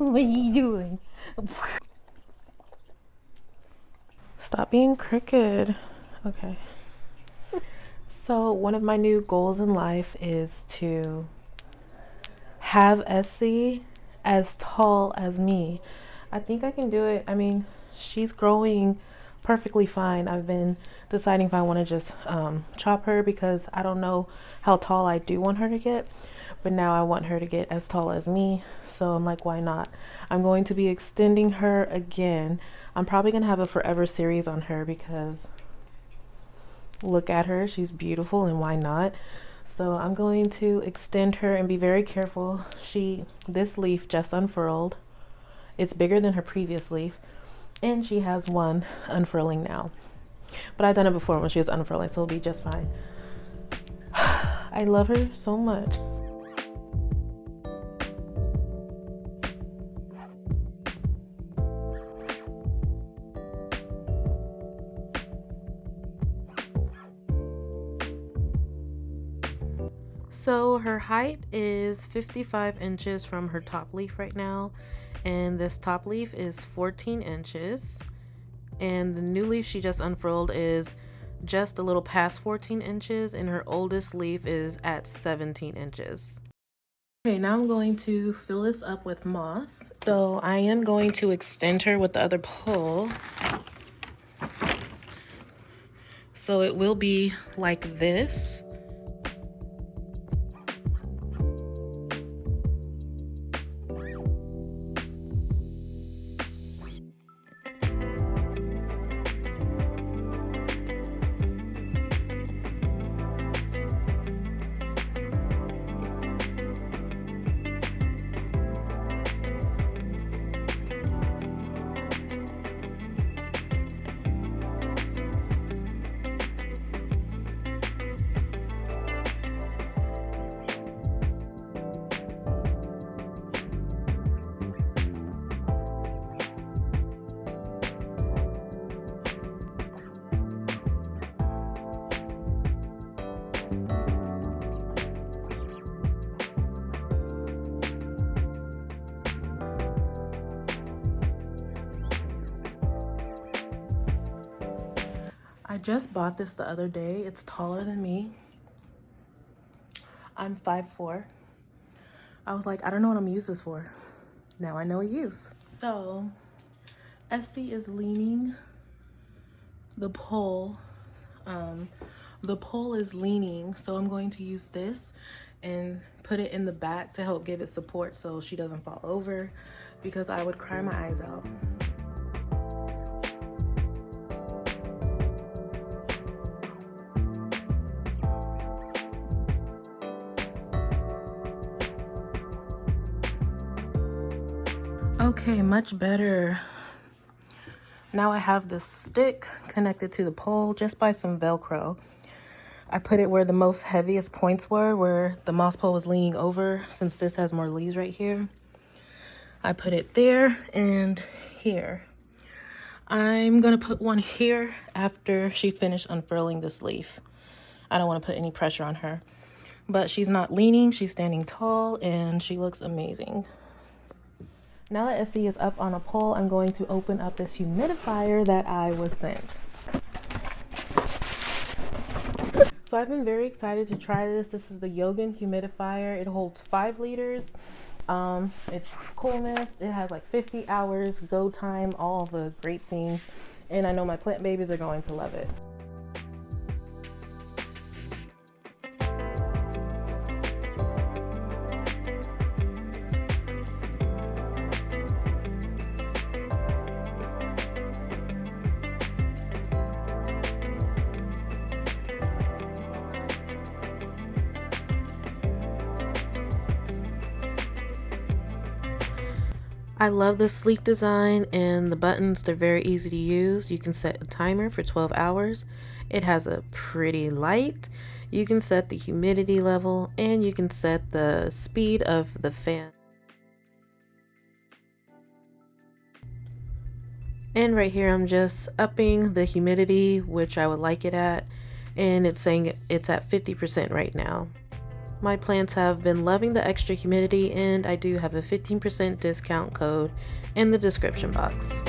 What are you doing? Stop being crooked. Okay. So one of my new goals in life is to have Essie as tall as me. I think I can do it. I mean, she's growing perfectly fine. I've been deciding if I want to just chop her because I don't know how tall I do want her to get. But now I want her to get as tall as me. So I'm like, why not? I'm going to be extending her again. I'm probably going to have a forever series on her because look at her. She's beautiful, and why not? So I'm going to extend her and be very careful. This leaf just unfurled. It's bigger than her previous leaf, and she has one unfurling now. But I've done it before when she was unfurling, so it'll be just fine. I love her so much. So her height is 55 inches from her top leaf right now, and this top leaf is 14 inches, and the new leaf she just unfurled is just a little past 14 inches, and her oldest leaf is at 17 inches. Okay, now I'm going to fill this up with moss. So I am going to extend her with the other pole. So it will be like this. I just bought this the other day. It's taller than me. I'm 5'4". I was like, I don't know what I'm gonna use this for. Now I know a use. So Essie is leaning the pole. The pole is leaning, so I'm going to use this and put it in the back to help give it support so she doesn't fall over, because I would cry my eyes out. Okay, much better. Now I have this stick connected to the pole just by some Velcro. I put it where the most heaviest points were, where the moss pole was leaning over, since this has more leaves right here. I put it there and here. I'm gonna put one here after she finished unfurling this leaf. I don't want to put any pressure on her. But she's not leaning, she's standing tall, and she looks amazing. Now that Essie is up on a pole, I'm going to open up this humidifier that I was sent. So I've been very excited to try this. This is the Yogan humidifier. It holds 5 liters. It's coolness. It has like 50 hours, go time, all the great things. And I know my plant babies are going to love it. I love the sleek design, and the buttons, they're very easy to use. You can set a timer for 12 hours. It has a pretty light. You can set the humidity level, and you can set the speed of the fan. And right here I'm just upping the humidity, which I would like it at, and it's saying it's at 50% right now. My plants have been loving the extra humidity, and I do have a 15% discount code in the description box.